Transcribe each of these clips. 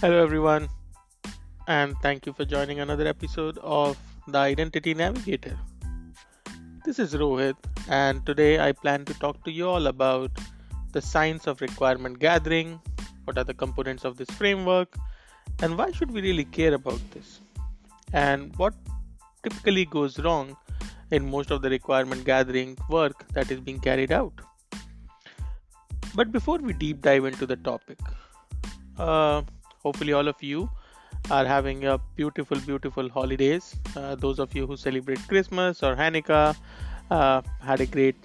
Hello, everyone, and thank you for joining another episode of the Identity Navigator. This is Rohit, and today I plan to talk to you all about the science of requirement gathering, what are the components of this framework, and why should we really care about this, and what typically goes wrong in most of the requirement gathering work that is being carried out. But before we deep dive into the topic, uh, hopefully all of you are having a beautiful holidays. Those of you who celebrate Christmas or Hanukkah had a great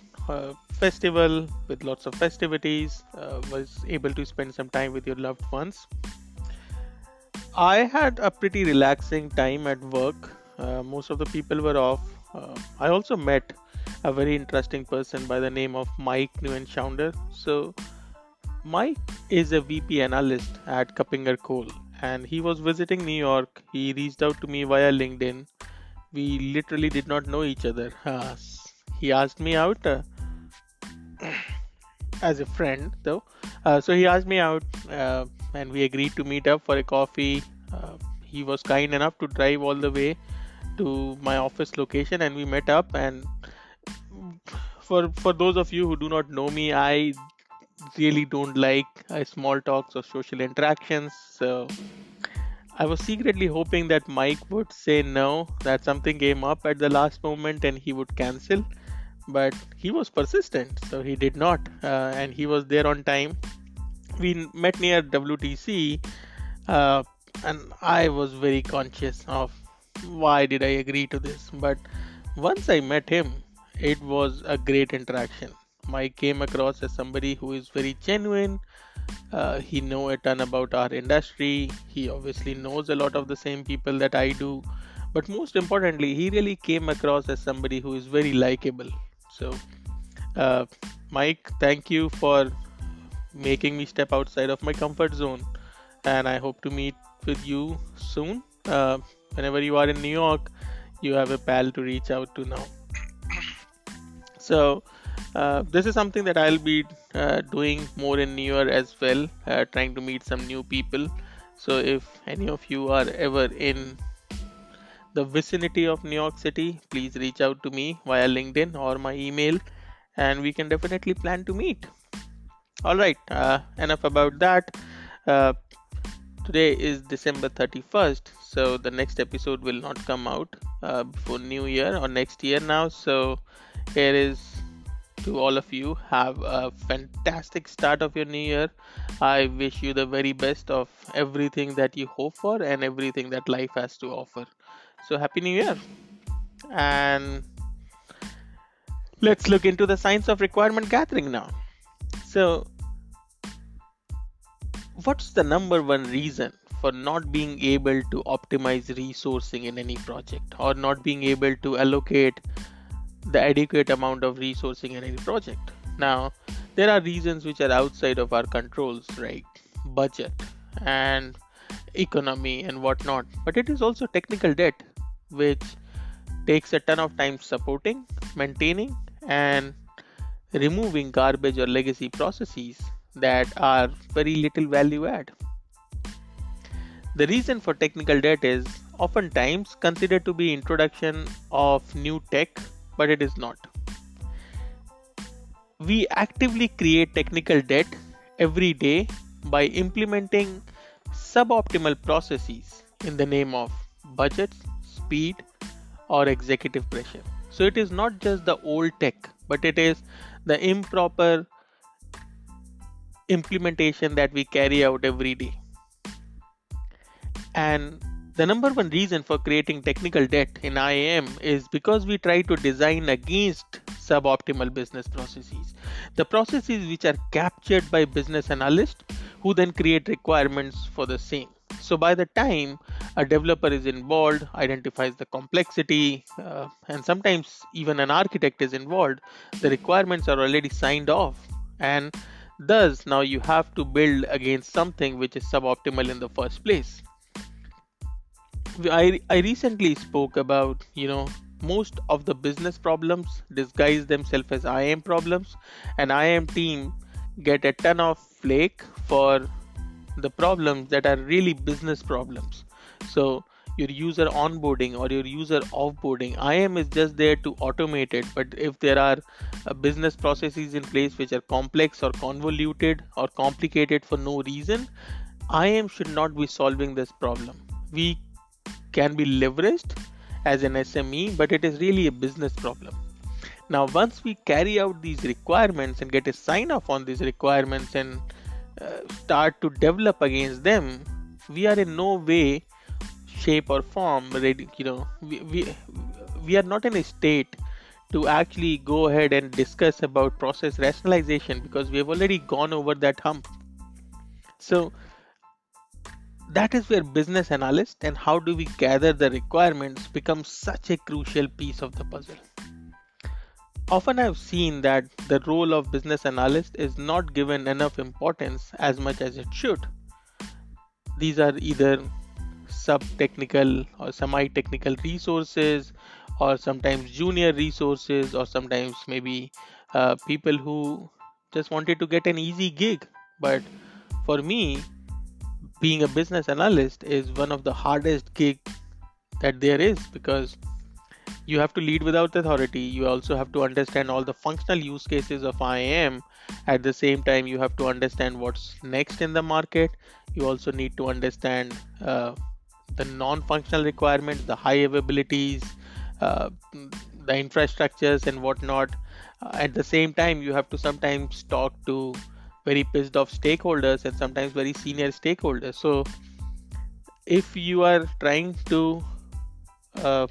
festival with lots of festivities, was able to spend some time with your loved ones. I had a pretty relaxing time at work. Most of the people were off. I also met a very interesting person by the name of Mike Neuenschaunder. So Mike is a VP analyst at Kappinger Cole, and he was visiting New York. He reached out to me via LinkedIn. We literally did not know each other. He asked me out as a friend, though. So he asked me out, and we agreed to meet up for a coffee. He was kind enough to drive all the way to my office location, and we met up. And for those of you who do not know me, I really don't like small talks or social interactions. So I was secretly hoping that Mike would say no, that something came up at the last moment and he would cancel. But he was persistent, so he did not, and he was there on time. We met near WTC, uh, and I was very conscious of why did I agree to this. But once I met him, it was a great interaction. Mike came across as somebody who is very genuine. He know a ton about our industry. He obviously knows a lot of the same people that I do. But most importantly, he really came across as somebody who is very likable. So, uh, Mike, thank you for making me step outside of my comfort zone. And I hope to meet with you soon. Whenever you are in New York, you have a pal to reach out to now. So, this is something that I'll be doing more in New Year as well, trying to meet some new people. So, if any of you are ever in the vicinity of New York City, please reach out to me via LinkedIn or my email, and we can definitely plan to meet. All right, enough about that. Uh, Today is December 31st, so the next episode will not come out before New Year or next year now. So, here is to all of you. Have a fantastic start of your new year. I wish you the very best of everything that you hope for and everything that life has to offer. So, Happy New Year! And let's look into the science of requirement gathering now. So, what's the number one reason for not being able to optimize resourcing in any project or not being able to allocate the adequate amount of resourcing in any project? Now, there are reasons which are outside of our controls, right? Budget and economy and whatnot. But it is also technical debt, which takes a ton of time supporting, maintaining, and removing garbage or legacy processes that are very little value add. The reason for technical debt is oftentimes considered to be introduction of new tech, but it is not. We actively create technical debt every day by implementing suboptimal processes in the name of budgets, speed, or executive pressure. So it is not just the old tech, but it is the improper implementation that we carry out every day. And the number one reason for creating technical debt in IAM is because we try to design against suboptimal business processes. The processes which are captured by business analysts who then create requirements for the same. So by the time a developer is involved, identifies the complexity, and sometimes even an architect is involved, the requirements are already signed off. And thus now you have to build against something which is suboptimal in the first place. I recently spoke about, most of the business problems disguise themselves as IAM problems, and IAM team get a ton of flake for the problems that are really business problems. So your user onboarding or your user offboarding, IAM is just there to automate it. But if there are business processes in place which are complex or convoluted or complicated for no reason, IAM should not be solving this problem. We can be leveraged as an SME, but it is really a business problem. Now, once we carry out these requirements and get a sign off on these requirements and start to develop against them, we are in no way, shape, or form ready. We are not in a state to actually go ahead and discuss about process rationalization because we have already gone over that hump. So that is where business analyst and how do we gather the requirements becomes such a crucial piece of the puzzle. Often I've seen that the role of business analyst is not given enough importance as much as it should. These are either sub-technical or semi-technical resources, or sometimes junior resources, or sometimes maybe people who just wanted to get an easy gig. But for me, being a business analyst is one of the hardest gig that there is, because you have to lead without authority. You also have to understand all the functional use cases of IAM. At the same time, you have to understand what's next in the market. You also need to understand the non-functional requirements, the high availabilities, the infrastructures and whatnot. At the same time, you have to sometimes talk to very pissed off stakeholders and sometimes very senior stakeholders. So if you are trying to uh,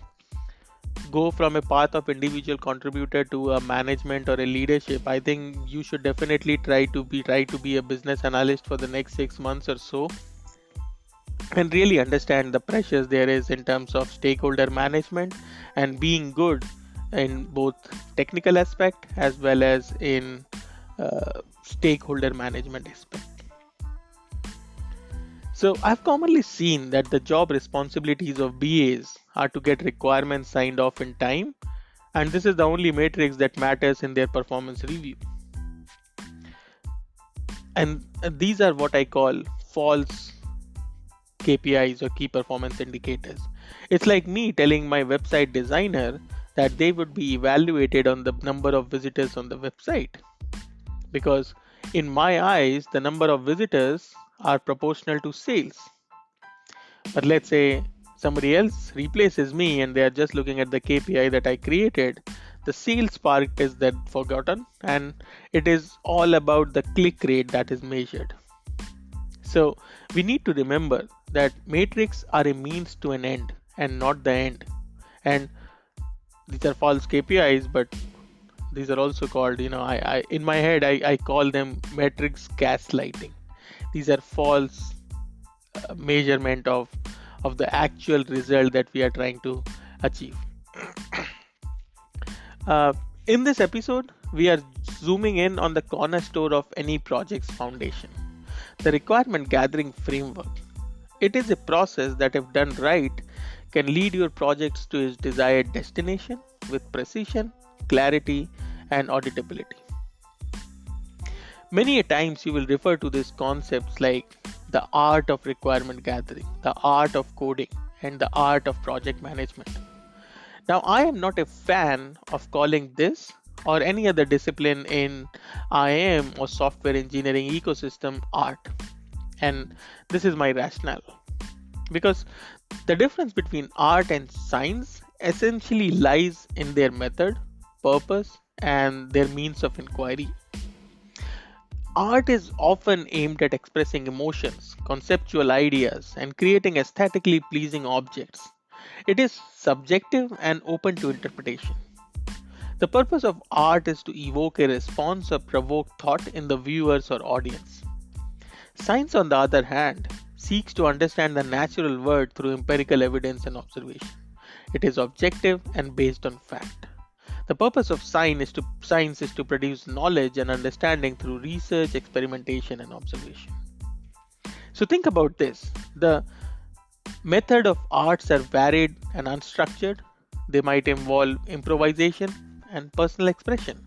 go from a path of individual contributor to a management or a leadership, I think you should definitely try to be a business analyst for the next 6 months or so, and really understand the pressures there is in terms of stakeholder management and being good in both technical aspect as well as in stakeholder management aspect. So I've commonly seen that the job responsibilities of BAs are to get requirements signed off in time, and this is the only matrix that matters in their performance review. And these are what I call false KPIs or key performance indicators. It's like me telling my website designer that they would be evaluated on the number of visitors on the website, because in my eyes the number of visitors are proportional to sales. But let's say somebody else replaces me and they are just looking at the KPI that I created, the sales part is then forgotten and it is all about the click rate that is measured. So we need to remember that metrics are a means to an end and not the end. And these are false KPIs, but these are also called, I in my head, I call them metrics gaslighting. These are false measurement of the actual result that we are trying to achieve. Uh, in this episode, we are zooming in on the cornerstone of any project's foundation, the requirement gathering framework. It is a process that, if done right, can lead your projects to its desired destination with precision, clarity, and auditability. Many a times you will refer to these concepts like the art of requirement gathering, the art of coding, and the art of project management. Now, I am not a fan of calling this or any other discipline in IAM or software engineering ecosystem art. And this is my rationale. Because the difference between art and science essentially lies in their method, purpose, and their means of inquiry. Art is often aimed at expressing emotions, conceptual ideas, and creating aesthetically pleasing objects. It is subjective and open to interpretation. The purpose of art is to evoke a response or provoke thought in the viewers or audience. Science, on the other hand, seeks to understand the natural world through empirical evidence and observation. It is objective and based on fact. The purpose of science is to produce knowledge and understanding through research, experimentation, and observation. So think about this. The method of arts are varied and unstructured. They might involve improvisation and personal expression.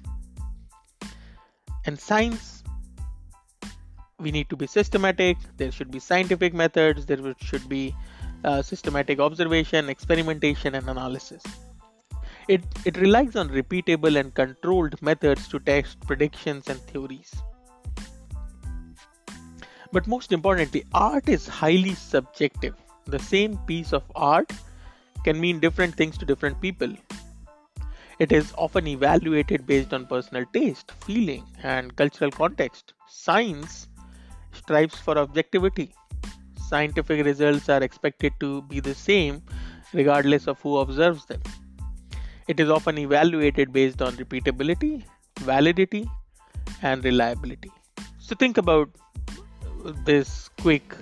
And science, We need to be systematic. There should be scientific methods. Should be systematic observation, experimentation, and analysis. It relies on repeatable and controlled methods to test predictions and theories. But most importantly, art is highly subjective. The same piece of art can mean different things to different people. It is often evaluated based on personal taste, feeling, and cultural context. Science strives for objectivity. Scientific results are expected to be the same regardless of who observes them. It is often evaluated based on repeatability, validity, and reliability. So think about this quick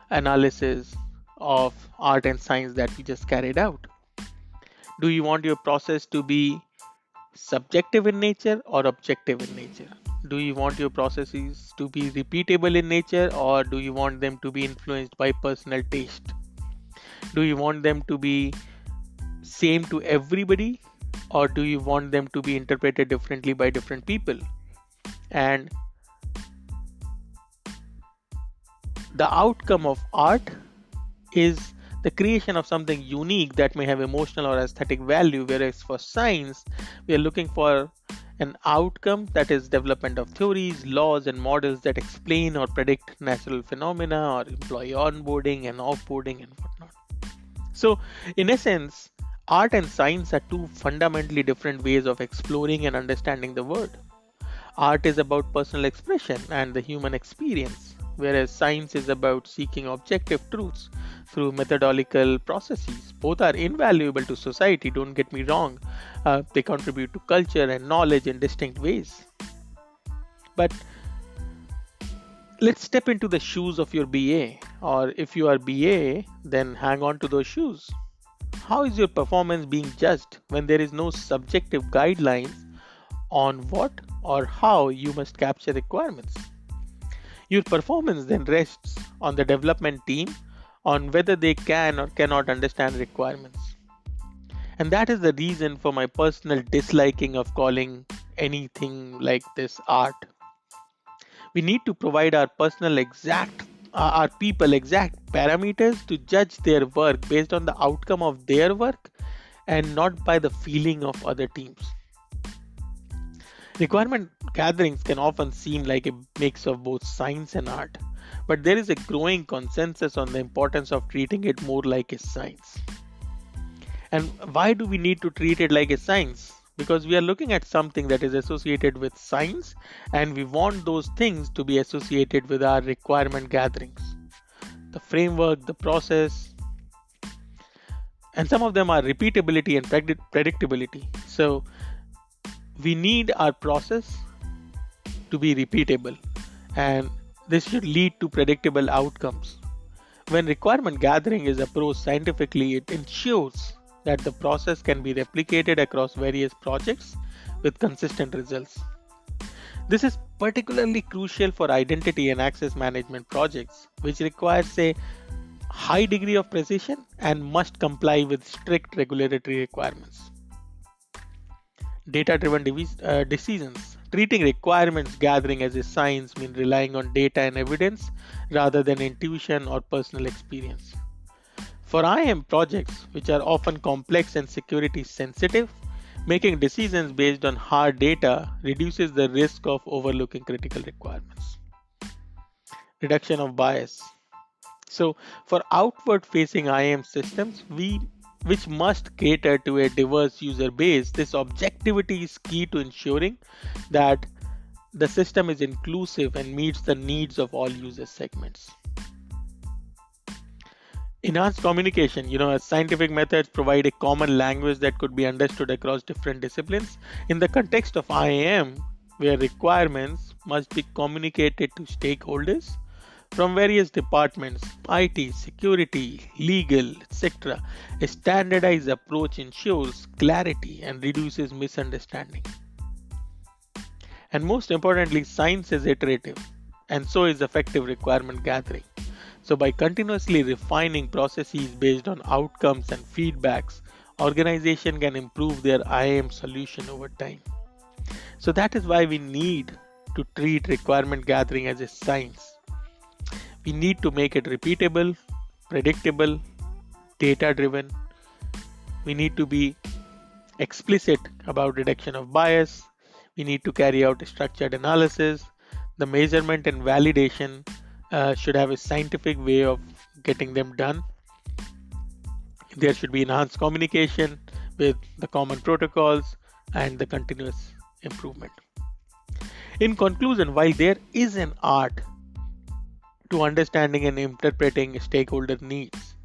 analysis of art and science that we just carried out. Do you want your process to be subjective in nature or objective in nature? Do you want your processes to be repeatable in nature, or do you want them to be influenced by personal taste? Do you want them to be same to everybody, or do you want them to be interpreted differently by different people? And the outcome of art is the creation of something unique that may have emotional or aesthetic value, whereas for science, we are looking for an outcome that is development of theories, laws, and models that explain or predict natural phenomena or employee onboarding and offboarding and whatnot. So, in essence, art and science are two fundamentally different ways of exploring and understanding the world. Art is about personal expression and the human experience, whereas science is about seeking objective truths through methodological processes. Both are invaluable to society, don't get me wrong. They contribute to culture and knowledge in distinct ways. But let's step into the shoes of your BA, or if you are BA, then hang on to those shoes. How is your performance being judged when there is no subjective guidelines on what or how you must capture requirements? Your performance then rests on the development team on whether they can or cannot understand requirements. And that is the reason for my personal disliking of calling anything like this art. We need to provide our people exact parameters to judge their work based on the outcome of their work and not by the feeling of other teams. Requirement gatherings can often seem like a mix of both science and art, but there is a growing consensus on the importance of treating it more like a science. And why do we need to treat it like a science? Because we are looking at something that is associated with science, and we want those things to be associated with our requirement gatherings. The framework, the process, and some of them are repeatability and predictability. So we need our process to be repeatable, and this should lead to predictable outcomes. When requirement gathering is approached scientifically, it ensures that the process can be replicated across various projects with consistent results. This is particularly crucial for identity and access management projects, which requires a high degree of precision and must comply with strict regulatory requirements. Data-driven decisions. Treating requirements gathering as a science means relying on data and evidence rather than intuition or personal experience. For IAM projects, which are often complex and security sensitive, making decisions based on hard data reduces the risk of overlooking critical requirements. Reduction of bias. So, for outward facing IAM systems, which must cater to a diverse user base, this objectivity is key to ensuring that the system is inclusive and meets the needs of all user segments. Enhanced communication, as scientific methods provide a common language that could be understood across different disciplines. In the context of IAM, where requirements must be communicated to stakeholders from various departments, IT, security, legal, etc., a standardized approach ensures clarity and reduces misunderstanding. And most importantly, science is iterative, and so is effective requirement gathering. So by continuously refining processes based on outcomes and feedbacks, organization can improve their IAM solution over time. So that is why we need to treat requirement gathering as a science. We need to make it repeatable, predictable, data driven. We need to be explicit about reduction of bias. We need to carry out a structured analysis. The measurement and validation should have a scientific way of getting them done. There should be enhanced communication with the common protocols and the continuous improvement. In conclusion, while there is an art to understanding and interpreting stakeholder needs,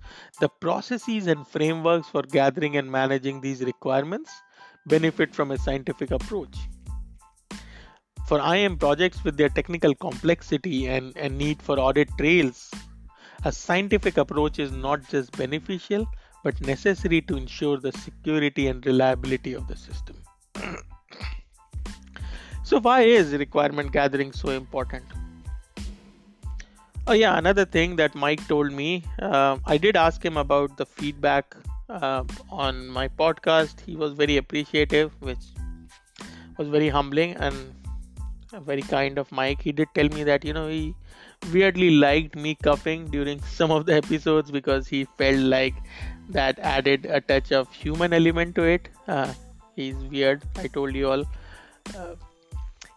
the processes and frameworks for gathering and managing these requirements benefit from a scientific approach. For IAM projects with their technical complexity and need for audit trails, a scientific approach is not just beneficial but necessary to ensure the security and reliability of the system. So, why is requirement gathering so important? Oh, yeah, another thing that Mike told me, I did ask him about the feedback on my podcast. He was very appreciative, which was very humbling and very kind of Mike. He did tell me that, he weirdly liked me coughing during some of the episodes because he felt like that added a touch of human element to it. He's weird, I told you all. Uh,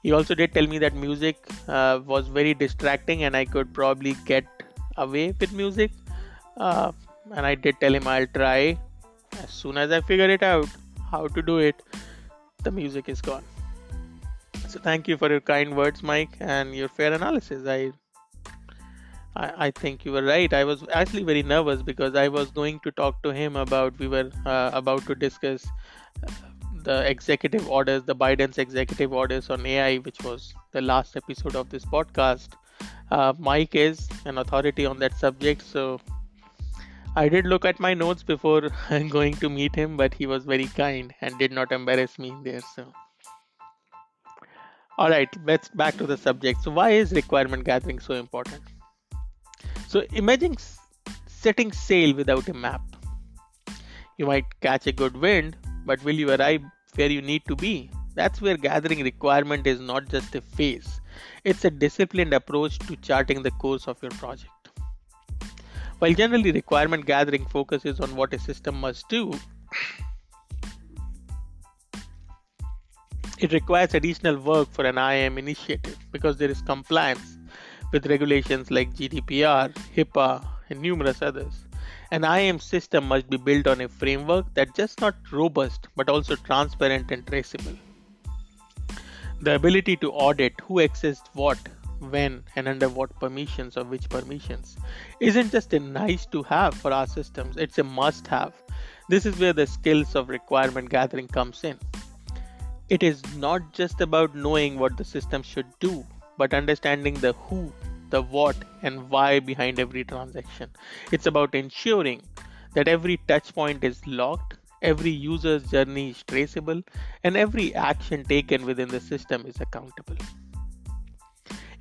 he also did tell me that music was very distracting and I could probably get away with music. Uh, and I did tell him I'll try as soon as I figure it out how to do it. The music is gone. So thank you for your kind words, Mike, and your fair analysis. I think you were right. I was actually very nervous because I was going to talk to him about we were about to discuss uh, the executive orders, the Biden's executive orders on AI, which was the last episode of this podcast. Mike is an authority on that subject, so I did look at my notes before going to meet him, but he was very kind and did not embarrass me in there. So, all right, let's back to the subject. So, why is requirement gathering so important? So, imagine setting sail without a map. You might catch a good wind, but will you arrive where you need to be? That's where gathering requirement is not just a phase, it's a disciplined approach to charting the course of your project. While generally requirement gathering focuses on what a system must do, it requires additional work for an IAM initiative because there is compliance with regulations like GDPR, HIPAA, and numerous others. An IAM system must be built on a framework that's just not robust but also transparent and traceable. The ability to audit who accessed what, when, and under what permissions or which permissions isn't just a nice to have for our systems, it's a must have. This is where the skills of requirement gathering comes in. It is not just about knowing what the system should do, but understanding the who, the what, and why behind every transaction. It's about ensuring that every touch point is logged, every user's journey is traceable, and every action taken within the system is accountable.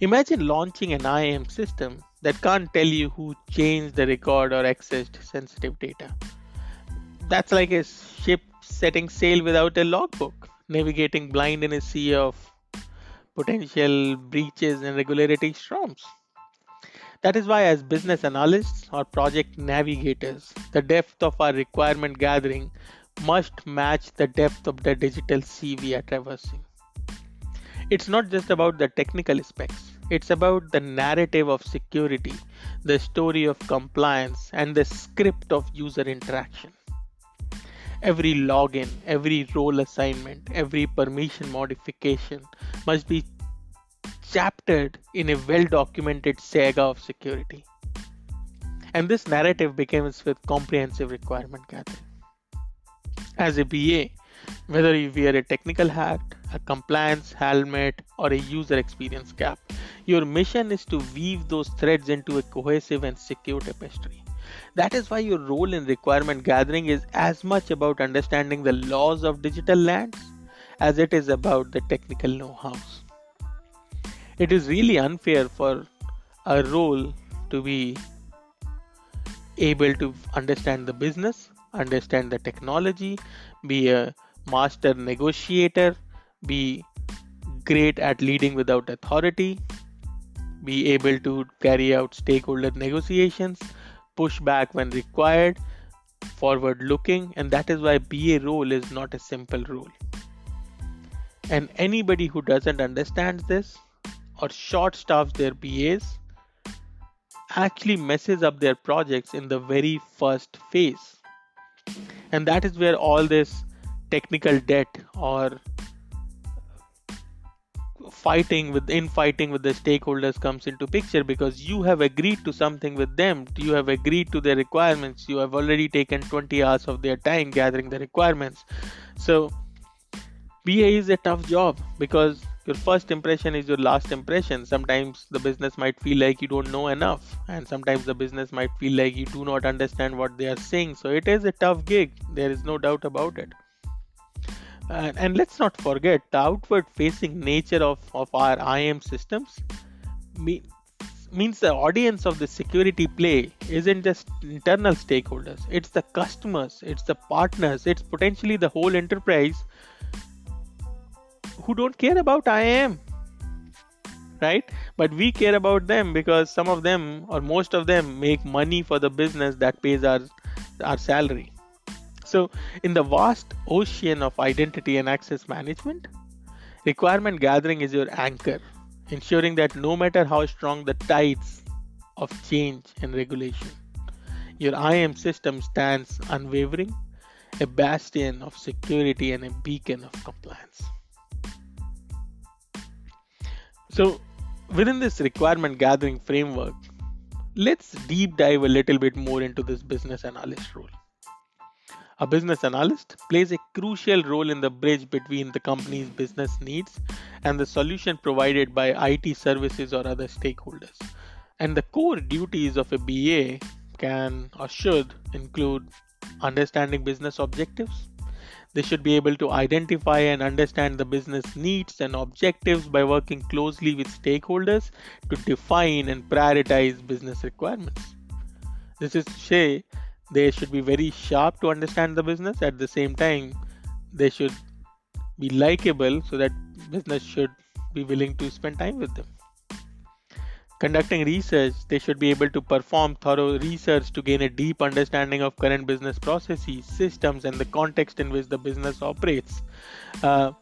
Imagine launching an IAM system that can't tell you who changed the record or accessed sensitive data. That's like a ship setting sail without a logbook, navigating blind in a sea of potential breaches and regulatory storms. That is why, as business analysts or project navigators, the depth of our requirement gathering must match the depth of the digital sea we are traversing. It's not just about the technical specs, it's about the narrative of security, the story of compliance, and the script of user interaction. Every login, every role assignment, every permission modification must be chaptered in a well documented saga of security. And this narrative begins with comprehensive requirement gathering. As a BA, whether you wear a technical hat, a compliance helmet, or a user experience cap, your mission is to weave those threads into a cohesive and secure tapestry. That is why your role in requirement gathering is as much about understanding the laws of digital lands as it is about the technical know-hows. It is really unfair for a role to be able to understand the business, understand the technology, be a master negotiator, be great at leading without authority, be able to carry out stakeholder negotiations, push back when required, forward looking, and that is why BA role is not a simple role. And anybody who doesn't understand this or short staffs their BAs actually messes up their projects in the very first phase. And that is where all this technical debt or fighting with the stakeholders comes into picture, because you have agreed to something with them, you have agreed to their requirements, you have already taken 20 hours of their time gathering the requirements. So BA is a tough job because your first impression is your last impression. Sometimes the business might feel like you don't know enough, and sometimes the business might feel like you do not understand what they are saying. So it is a tough gig, there is no doubt about it. And let's not forget the outward facing nature of our IAM systems me, means the audience of the security play isn't just internal stakeholders, it's the customers, it's the partners, it's potentially the whole enterprise who don't care about IAM, right? But we care about them because some of them or most of them make money for the business that pays our salary. So, in the vast ocean of identity and access management, requirement gathering is your anchor, ensuring that no matter how strong the tides of change and regulation, your IAM system stands unwavering, a bastion of security and a beacon of compliance. So, within this requirement gathering framework, let's deep dive a little bit more into this business analyst role. A business analyst plays a crucial role in the bridge between the company's business needs and the solution provided by IT services or other stakeholders. And the core duties of a BA can or should include understanding business objectives. They should be able to identify and understand the business needs and objectives by working closely with stakeholders to define and prioritize business requirements. This is to say, they should be very sharp to understand the business. At the same time, they should be likable so that business should be willing to spend time with them. Conducting research, they should be able to perform thorough research to gain a deep understanding of current business processes, systems, and the context in which the business operates. Uh,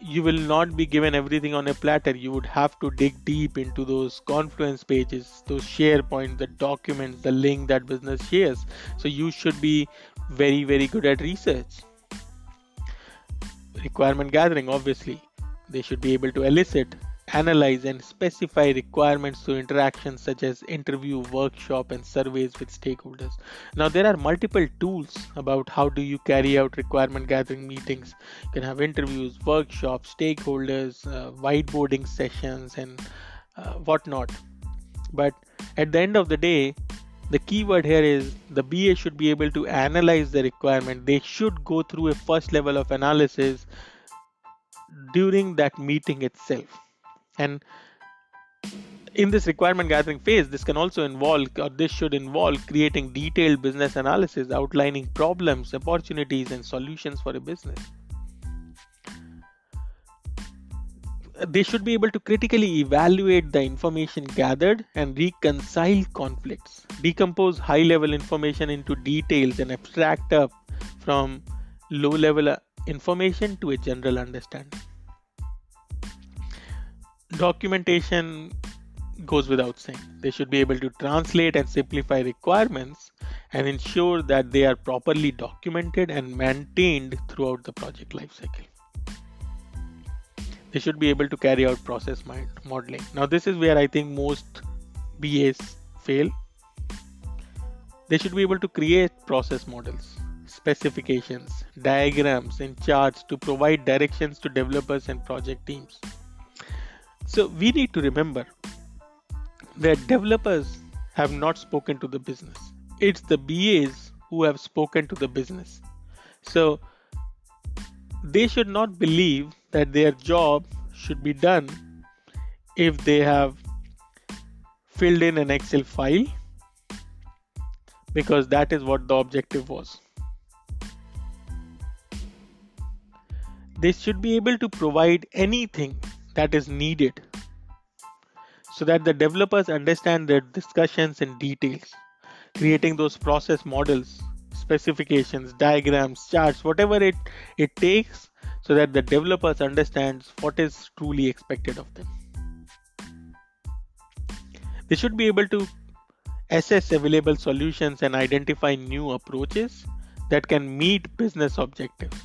you will not be given everything on a platter. You would have to dig deep into those Confluence pages, those SharePoint, the documents, the link that business shares. So you should be very, very good at research. Requirement gathering, obviously. They should be able to elicit, analyze, and specify requirements through interactions such as interview, workshop, and surveys with stakeholders. Now, there are multiple tools about how do you carry out requirement gathering meetings. You can have interviews, workshops, stakeholders, whiteboarding sessions, and whatnot. But at the end of the day, the key word here is the BA should be able to analyze the requirement. They should go through a first level of analysis during that meeting itself. And in this requirement gathering phase, this can also involve, or this should involve, creating detailed business analysis, outlining problems, opportunities, and solutions for a business. They should be able to critically evaluate the information gathered and reconcile conflicts, decompose high level information into details, and abstract up from low level information to a general understanding. Documentation goes without saying. They should be able to translate and simplify requirements and ensure that they are properly documented and maintained throughout the project lifecycle. They should be able to carry out process modeling. Now, this is where I think most BAs fail. They should be able to create process models, specifications, diagrams, and charts to provide directions to developers and project teams. So we need to remember that developers have not spoken to the business. It's the BAs who have spoken to the business. So they should not believe that their job should be done if they have filled in an Excel file, because that is what the objective was. They should be able to provide anything that is needed so that the developers understand their discussions in details, creating those process models, specifications, diagrams, charts, whatever it takes, so that the developers understands what is truly expected of them. They should be able to assess available solutions and identify new approaches that can meet business objectives.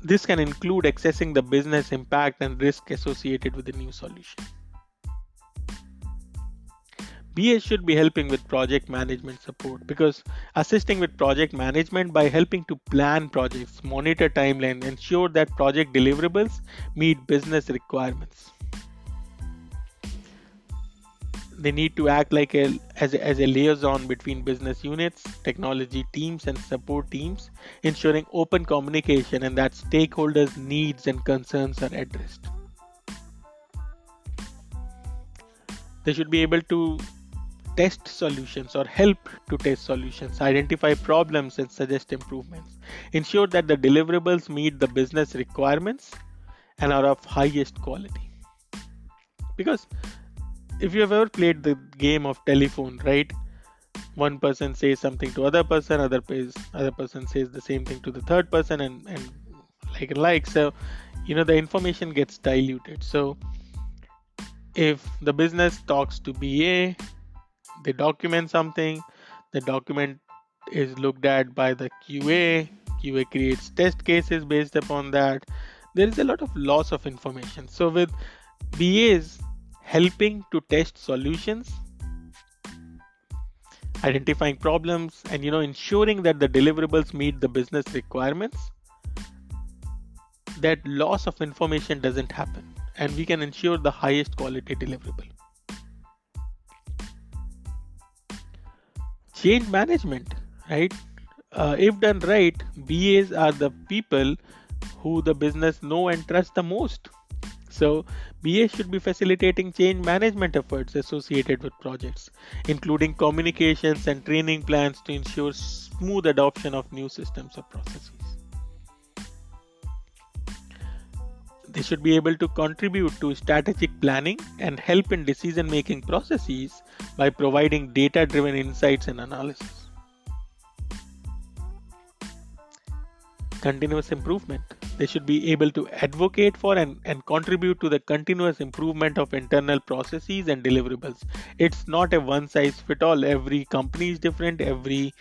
This can include assessing the business impact and risk associated with the new solution. BA should be helping with project management support, because assisting with project management by helping to plan projects, monitor timeline, ensure that project deliverables meet business requirements. They need to act like as a liaison between business units, technology teams, and support teams, ensuring open communication and that stakeholders' needs and concerns are addressed. They should be able to test solutions or help to test solutions, identify problems, and suggest improvements. Ensure that the deliverables meet the business requirements and are of highest quality. Because if you have ever played the game of telephone, right? One person says something to other person, other person says the same thing to the third person, and like so, the information gets diluted. So if the business talks to BA, they document something, the document is looked at by the QA creates test cases based upon that. There is a lot of loss of information. So with BAs helping to test solutions, identifying problems, and ensuring that the deliverables meet the business requirements, that loss of information doesn't happen, and we can ensure the highest quality deliverable. Change management, right? If done right, BAs are the people who the business know and trust the most. So BA should be facilitating change management efforts associated with projects, including communications and training plans to ensure smooth adoption of new systems or processes. They should be able to contribute to strategic planning and help in decision-making processes by providing data-driven insights and analysis. Continuous improvement. They should be able to advocate for and contribute to the continuous improvement of internal processes and deliverables. It's not a one size fit all. Every company is different, every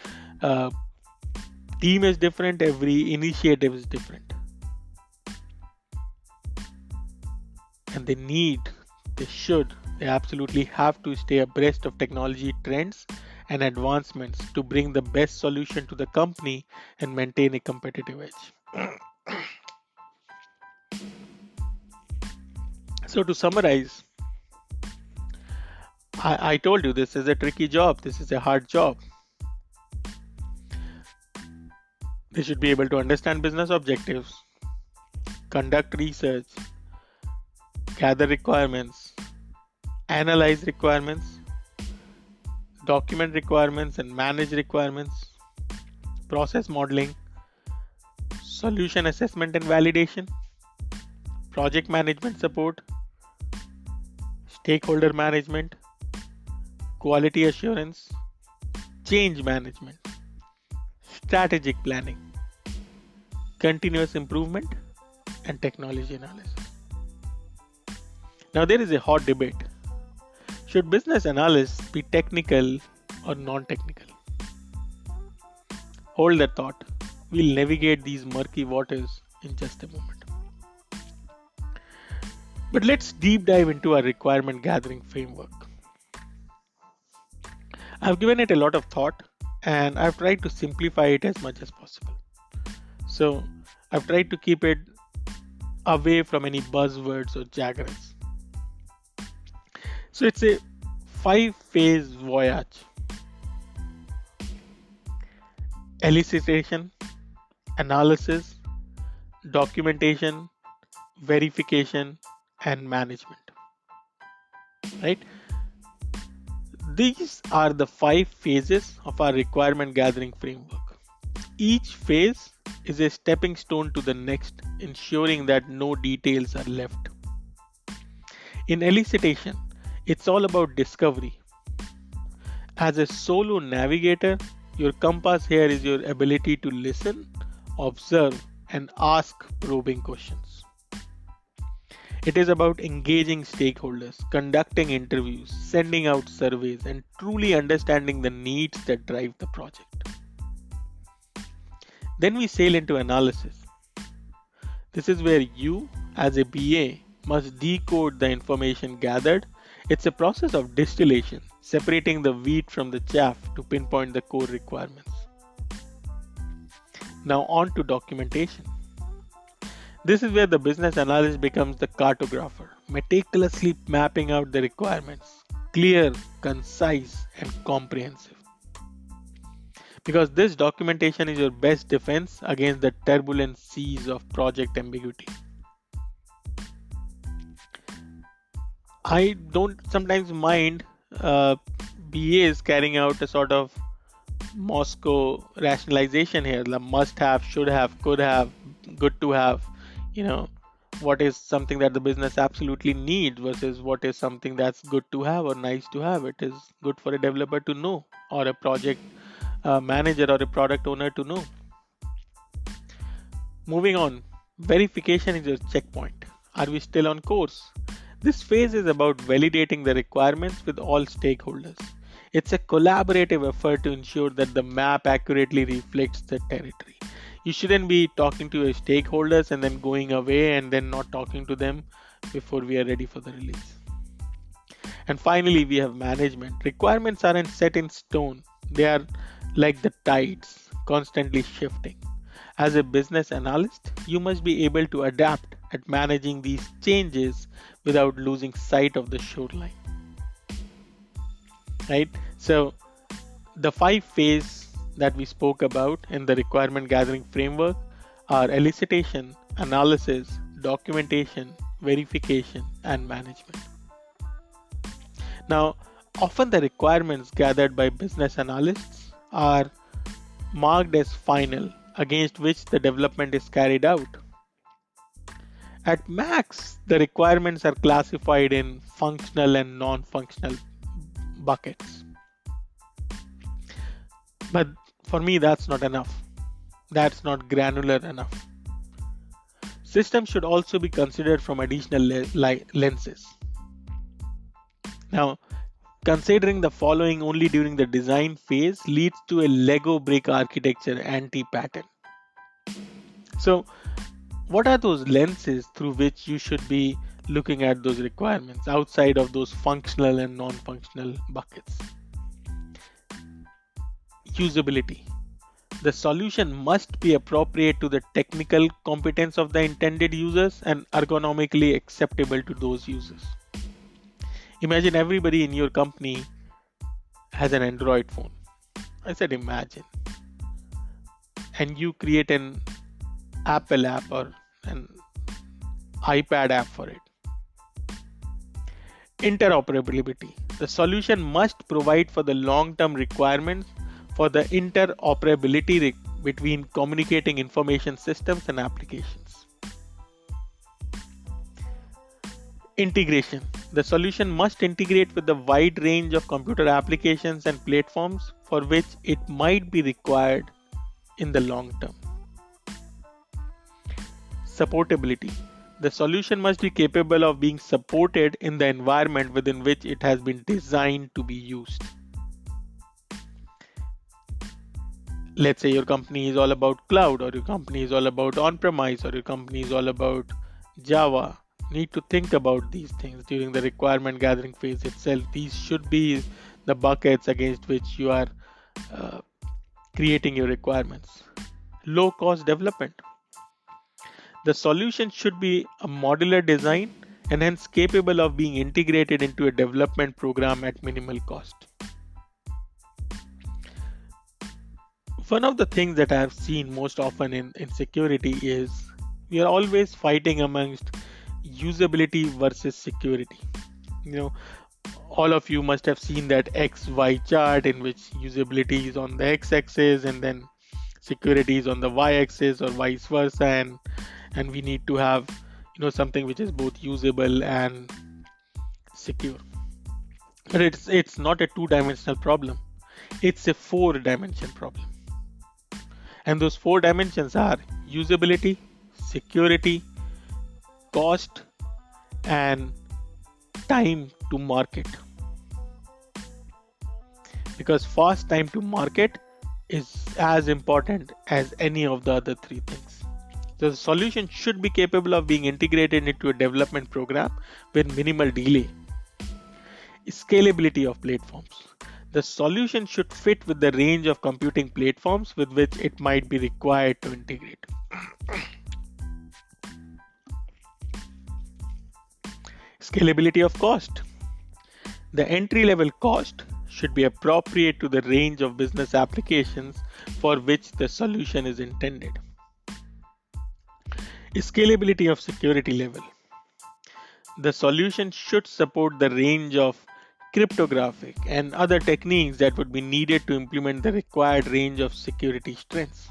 team is different, every initiative is different. And they absolutely have to stay abreast of technology trends and advancements to bring the best solution to the company and maintain a competitive edge. So to summarize, I told you this is a tricky job. This is a hard job. They should be able to understand business objectives, conduct research, gather requirements, analyze requirements, document requirements and manage requirements, process modeling, solution assessment and validation, project management support, stakeholder management, quality assurance, change management, strategic planning, continuous improvement, and technology analysis. Now there is a hot debate. Should business analysts be technical or non-technical? Hold that thought. We'll navigate these murky waters in just a moment. But let's deep dive into our requirement gathering framework. I've given it a lot of thought and I've tried to simplify it as much as possible. So I've tried to keep it away from any buzzwords or jargons. So it's a 5-phase voyage. Elicitation, analysis, documentation, verification, and management. Right? These are the 5 phases of our requirement gathering framework. Each phase is a stepping stone to the next, ensuring that no details are left. In elicitation, it's all about discovery. As a solo navigator, your compass here is your ability to listen, observe, and ask probing questions. It is about engaging stakeholders, conducting interviews, sending out surveys, and truly understanding the needs that drive the project. Then we sail into analysis. This is where you, as a BA, must decode the information gathered. It's a process of distillation, separating the wheat from the chaff to pinpoint the core requirements. Now, on to documentation. This is where the business analyst becomes the cartographer, meticulously mapping out the requirements, clear, concise, and comprehensive. Because this documentation is your best defense against the turbulent seas of project ambiguity. I don't sometimes mind BAs carrying out a sort of Moscow rationalization here, the must have, should have, could have, good to have, you know, what is something that the business absolutely needs versus what is something that's good to have or nice to have. It is good for a developer to know, or a project manager or a product owner to know. Moving on, verification is your checkpoint. Are we still on course? This phase is about validating the requirements with all stakeholders. It's a collaborative effort to ensure that the map accurately reflects the territory. You shouldn't be talking to your stakeholders and then going away and then not talking to them before we are ready for the release. And finally, we have management. Requirements aren't set in stone, they are like the tides, constantly shifting. As a business analyst, you must be able to adapt at managing these changes without losing sight of the shoreline. Right? So, the 5 phases that we spoke about in the requirement gathering framework are elicitation, analysis, documentation, verification, and management. Now, often the requirements gathered by business analysts are marked as final, against which the development is carried out. At max, the requirements are classified in functional and non-functional buckets. But for me, that's not enough. That's not granular enough. Systems should also be considered from additional lenses. Now, considering the following only during the design phase leads to a Lego brick architecture anti-pattern. So, what are those lenses through which you should be looking at those requirements outside of those functional and non-functional buckets? Usability. The solution must be appropriate to the technical competence of the intended users and ergonomically acceptable to those users. Imagine everybody in your company has an Android phone. I said imagine. And you create an Apple app or an iPad app for it. Interoperability. The solution must provide for the long-term requirements for the interoperability between communicating information systems and applications. Integration. The solution must integrate with the wide range of computer applications and platforms for which it might be required in the long term. Supportability. The solution must be capable of being supported in the environment within which it has been designed to be used. Let's say your company is all about cloud, or your company is all about on-premise, or your company is all about Java. Need to think about these things during the requirement gathering phase itself. These should be the buckets against which you are creating your requirements. Low cost development. The solution should be a modular design and hence capable of being integrated into a development program at minimal cost. One of the things that I have seen most often in security is we are always fighting amongst usability versus security. All of you must have seen that XY chart in which usability is on the x-axis and then security is on the y-axis, or vice versa, and we need to have something which is both usable and secure. But it's not a two-dimensional problem. It's a four-dimension problem. And those four dimensions are usability, security, cost, and time to market. Because fast time to market is as important as any of the other three things. So the solution should be capable of being integrated into a development program with minimal delay. Scalability of platforms. The solution should fit with the range of computing platforms with which it might be required to integrate. Scalability of cost. The entry level cost should be appropriate to the range of business applications for which the solution is intended. Scalability of security level. The solution should support the range of cryptographic and other techniques that would be needed to implement the required range of security strengths.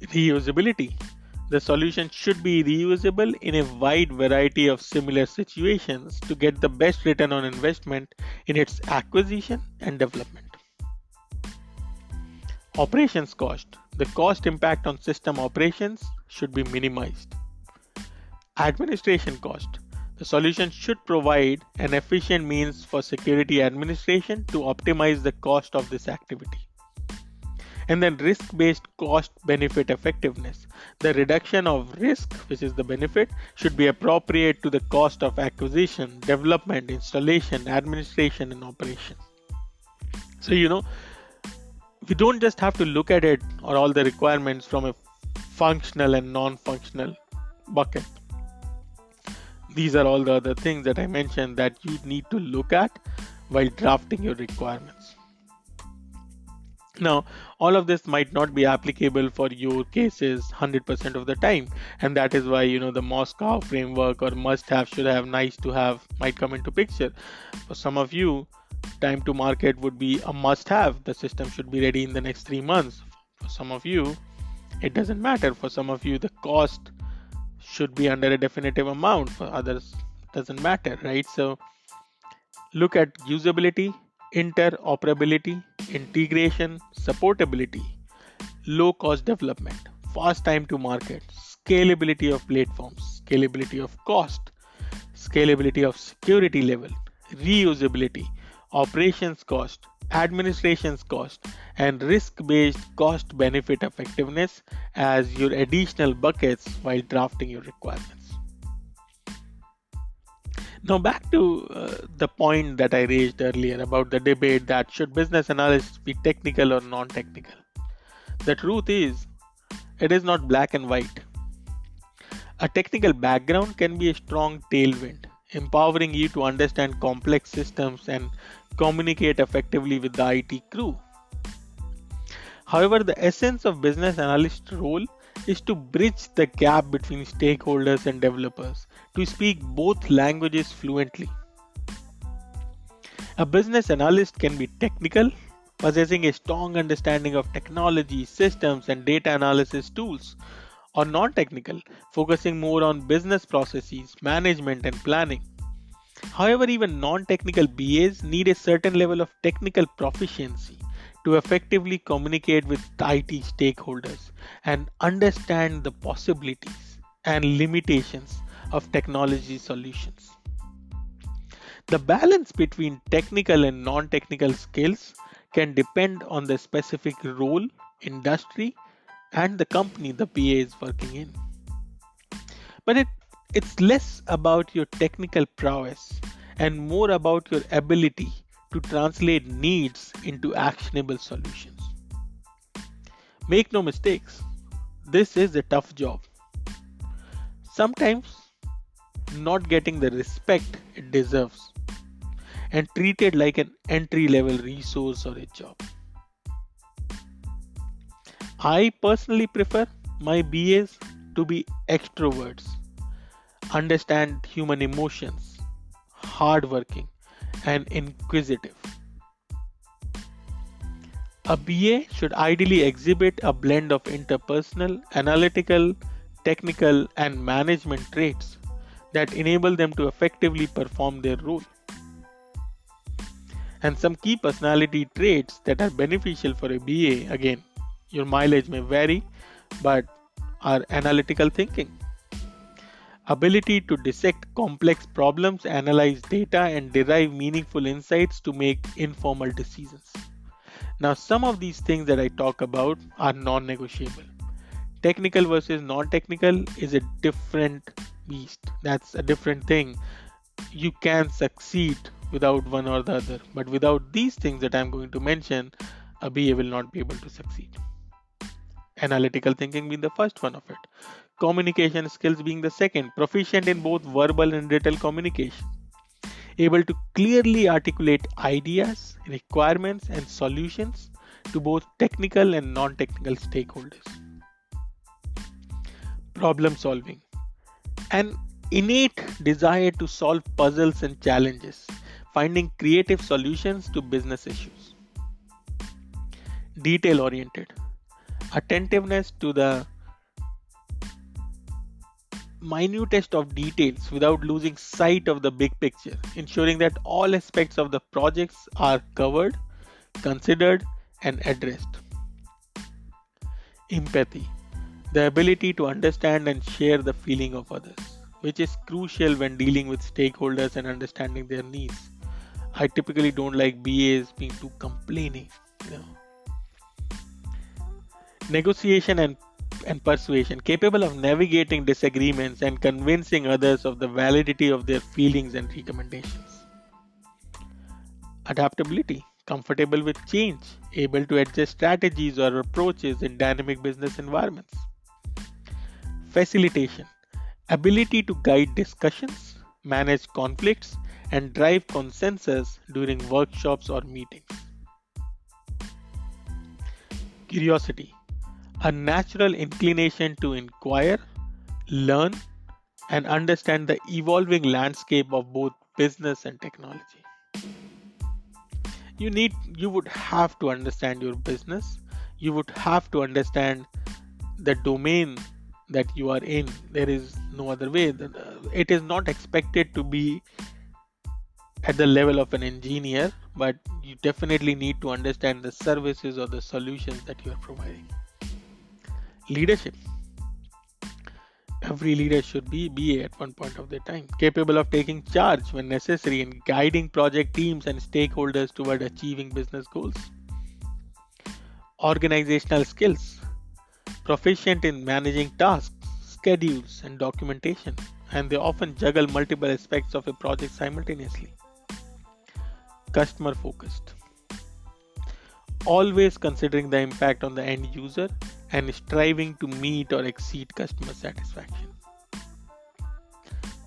Reusability. The solution should be reusable in a wide variety of similar situations to get the best return on investment in its acquisition and development. Operations cost. The cost impact on system operations should be minimized. Administration cost. The solution should provide an efficient means for security administration to optimize the cost of this activity. And then risk-based cost-benefit effectiveness. The reduction of risk, which is the benefit, should be appropriate to the cost of acquisition, development, installation, administration, and operation. So, we don't just have to look at it or all the requirements from a functional and non-functional bucket. These are all the other things that I mentioned that you need to look at while drafting your requirements. Now, all of this might not be applicable for your cases 100% of the time, and that is why the Moscow framework or must have, should have, nice to have might come into picture. For some of you, time to market would be a must have. The system should be ready in the next 3 months. For some of you, it doesn't matter. For some of you, the cost should be under a definitive amount. For others, it doesn't matter, right? So look at usability, interoperability, integration, supportability, low cost development, fast time to market, scalability of platforms, scalability of cost, scalability of security level, reusability, operations cost, administration's cost, and risk-based cost benefit effectiveness as your additional buckets while drafting your requirements. Now back to the point that I raised earlier about the debate that should business analysts be technical or non-technical. The truth is, it is not black and white. A technical background can be a strong tailwind, empowering you to understand complex systems and communicate effectively with the IT crew. However, the essence of business analyst role is to bridge the gap between stakeholders and developers to speak both languages fluently. A business analyst can be technical, possessing a strong understanding of technology, systems, and data analysis tools, or non-technical, focusing more on business processes, management, and planning. However, even non-technical BAs need a certain level of technical proficiency to effectively communicate with IT stakeholders and understand the possibilities and limitations of technology solutions. The balance between technical and non-technical skills can depend on the specific role, industry, and the company the BA is working in. But it's less about your technical prowess and more about your ability to translate needs into actionable solutions. Make no mistakes, this is a tough job. Sometimes not getting the respect it deserves and treated like an entry-level resource or a job. I personally prefer my BAs to be extroverts, understand human emotions, hardworking, and inquisitive. A BA should ideally exhibit a blend of interpersonal, analytical, technical, and management traits that enable them to effectively perform their role. And some key personality traits that are beneficial for a BA, again, your mileage may vary, but are analytical thinking, ability to dissect complex problems, analyze data, and derive meaningful insights to make informal decisions. Now, some of these things that I talk about are non negotiable. Technical versus non technical is a different beast. That's a different thing. You can succeed without one or the other, but without these things that I'm going to mention, a BA will not be able to succeed. Analytical thinking being the first one of it, communication skills being the second, proficient in both verbal and written communication, able to clearly articulate ideas, requirements, and solutions to both technical and non technical stakeholders, problem solving, an innate desire to solve puzzles and challenges, finding creative solutions to business issues, detail oriented, attentiveness to the minutest of details without losing sight of the big picture, ensuring that all aspects of the projects are covered, considered, and addressed. Empathy, the ability to understand and share the feeling of others, which is crucial when dealing with stakeholders and understanding their needs. I typically don't like BAs being too complaining. You know. Negotiation and persuasion, capable of navigating disagreements and convincing others of the validity of their feelings and recommendations. Adaptability, comfortable with change, able to adjust strategies or approaches in dynamic business environments. Facilitation, ability to guide discussions, manage conflicts, and drive consensus during workshops or meetings. Curiosity, a natural inclination to inquire, learn, and understand the evolving landscape of both business and technology. You would have to understand your business. You would have to understand the domain that you are in. There is no other way. It is not expected to be at the level of an engineer, but you definitely need to understand the services or the solutions that you are providing. Leadership. Every leader should be BA at one point of their time, capable of taking charge when necessary and guiding project teams and stakeholders toward achieving business goals. Organizational skills, proficient in managing tasks, schedules, and documentation, and they often juggle multiple aspects of a project simultaneously. Customer focused, always considering the impact on the end user and striving to meet or exceed customer satisfaction.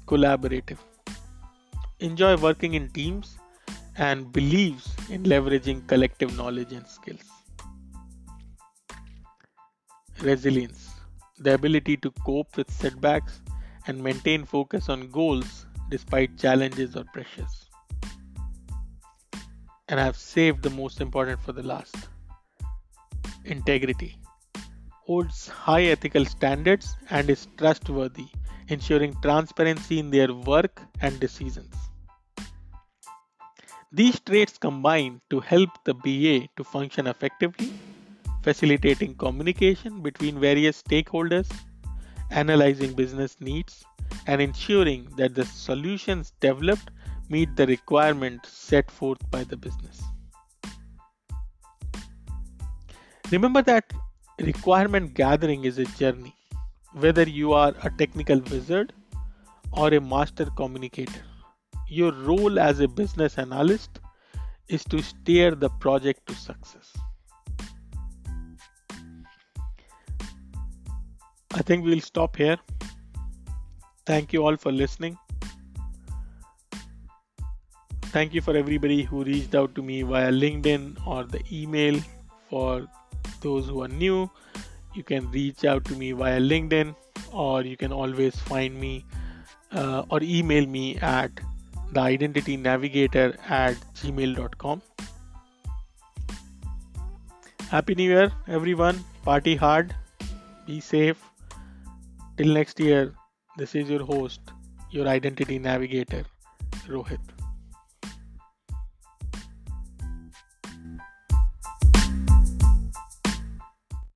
Collaborative, enjoy working in teams and believes in leveraging collective knowledge and skills. Resilience, the ability to cope with setbacks and maintain focus on goals despite challenges or pressures. And I've saved the most important for the last. Integrity, holds high ethical standards and is trustworthy, ensuring transparency in their work and decisions. These traits combine to help the BA to function effectively, facilitating communication between various stakeholders, analyzing business needs, and ensuring that the solutions developed meet the requirements set forth by the business. Remember that requirement gathering is a journey, whether you are a technical wizard or a master communicator. Your role as a business analyst is to steer the project to success. I think we'll stop here. Thank you all for listening. Thank you for everybody who reached out to me via LinkedIn or the email. For those who are new, you can reach out to me via LinkedIn, or you can always find me or email me at theidentitynavigator@gmail.com. Happy New Year, everyone. Party hard. Be safe. Till next year, this is your host, your identity navigator, Rohit.